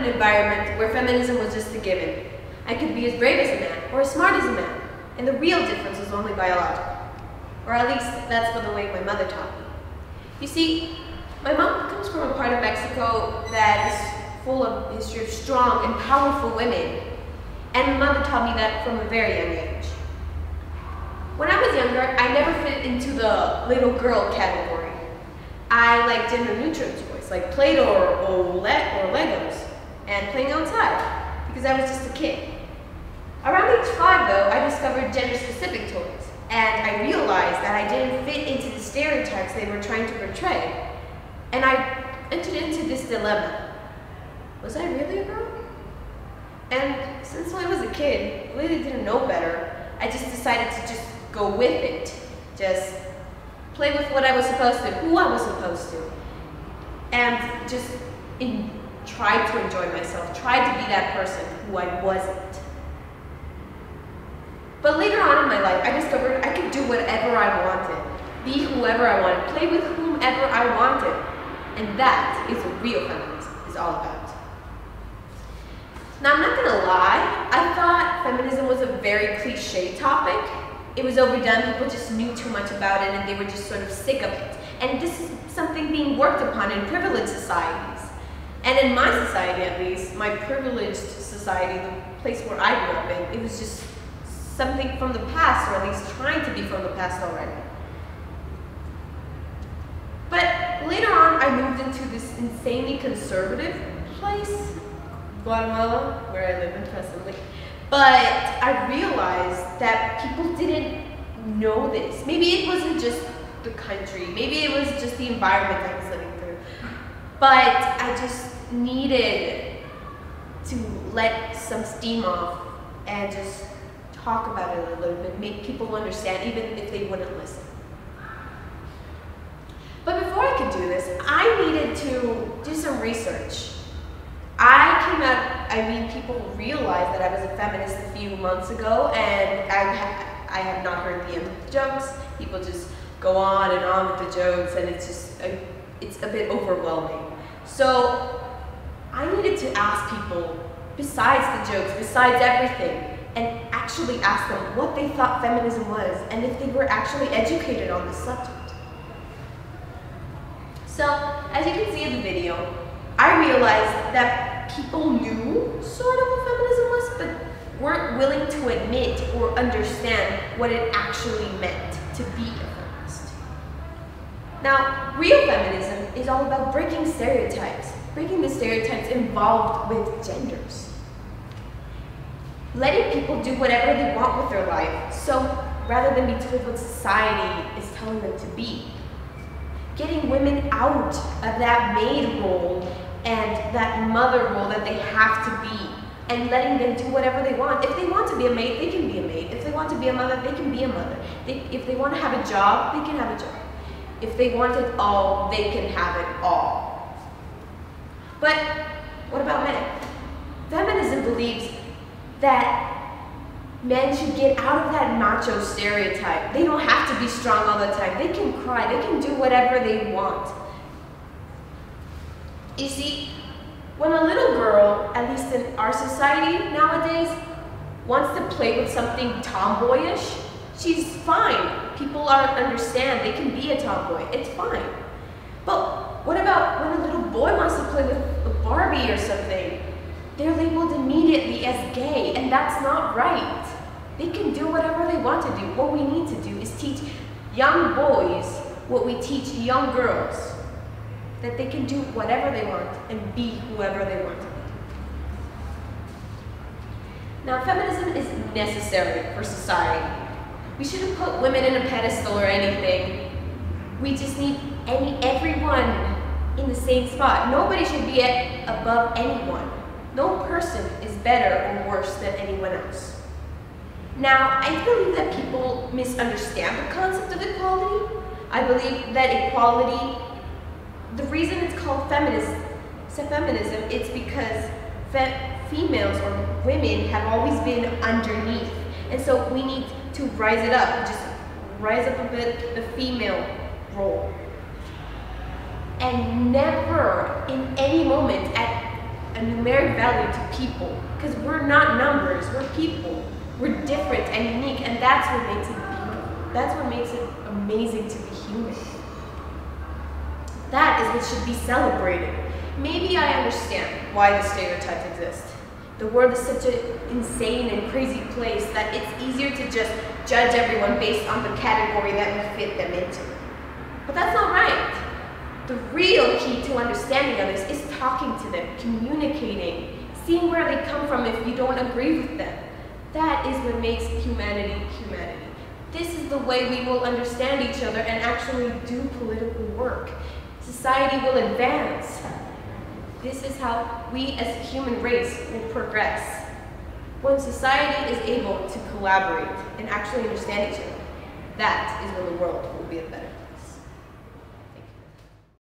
in an environment where feminism was just a given. I could be as brave as a man, or as smart as a man, and the real difference was only biological. Or at least, that's the way my mother taught me. You see, my mom comes from a part of Mexico that is full of history of strong and powerful women, and my mother taught me that from a very young age. When I was younger, I never fit into the little girl category. I liked gender-neutral toys, like Play-Doh or Legos, and playing outside, because I was just a kid. Around age 5, though, I discovered gender-specific toys, and I realized that I didn't fit into the stereotypes they were trying to portray, and I entered into this dilemma. Was I really a girl? And since I was a kid, really didn't know better, I just decided to just go with it. Just play with what I was supposed to, who I was supposed to, and just try to enjoy myself, try to be that person who I wasn't. But later on in my life, I discovered I could do whatever I wanted, be whoever I wanted, play with whomever I wanted, and that is what real feminism is all about. Now, I'm not gonna lie, I thought feminism was a very cliche topic. It was overdone, people just knew too much about it and they were just sort of sick of it. And this is something being worked upon in privileged societies. And in my society, at least, my privileged society, the place where I grew up in, it was just something from the past, or at least trying to be from the past already. But later on, I moved into this insanely conservative place, Guatemala, where I live in presently. But I realized that people didn't know this. Maybe it wasn't just the country, maybe it was just the environment I was living through. But I just needed to let some steam off and just talk about it a little bit, make people understand, even if they wouldn't listen. But before I could do this, I needed to do some research. People realized that I was a feminist a few months ago, and I have not heard the end of the jokes. People just go on and on with the jokes, and it's a bit overwhelming. So I needed to ask people, besides the jokes, besides everything, and actually ask them what they thought feminism was, and if they were actually educated on this subject. So, as you can see in the video, I realized that people knew sort of what feminism was, but weren't willing to admit or understand what it actually meant to be a feminist. Now, real feminism is all about breaking stereotypes, breaking the stereotypes involved with genders. Letting people do whatever they want with their life, so rather than be told what society is telling them to be. Getting women out of that maid role and that mother role that they have to be, and letting them do whatever they want. If they want to be a maid, they can be a maid. If they want to be a mother, they can be a mother. If they want to have a job, they can have a job. If they want it all, they can have it all. But what about men? Feminism believes that men should get out of that macho stereotype. They don't have to be strong all the time. They can cry, they can do whatever they want. You see, when a little girl, at least in our society nowadays, wants to play with something tomboyish, she's fine. People understand they can be a tomboy. It's fine. But what about when a little boy wants to play with a Barbie or something? They're labeled immediately as gay, and that's not right. They can do whatever they want to do. What we need to do is teach young boys what we teach young girls, that they can do whatever they want and be whoever they want to be. Now, feminism is necessary for society. We shouldn't put women in a pedestal or anything. We just need everyone in the same spot. Nobody should be above anyone. No person is better or worse than anyone else. Now, I believe that people misunderstand the concept of equality. I believe that equality, the reason it's called feminism, it's because females or women have always been underneath. And so we need to rise it up, just rise up a bit the female role. And never in any moment a numeric value to people, because we're not numbers, we're people. We're different and unique, and that's what makes it beautiful. That's what makes it amazing to be human. That is what should be celebrated. Maybe I understand why the stereotypes exist. The world is such an insane and crazy place that it's easier to just judge everyone based on the category that we fit them into. But that's not right. The real key to understanding others is talking to them, communicating, seeing where they come from if you don't agree with them. That is what makes humanity humanity. This is the way we will understand each other and actually do political work. Society will advance. This is how we as a human race will progress. When society is able to collaborate and actually understand each other, that is when the world will be a better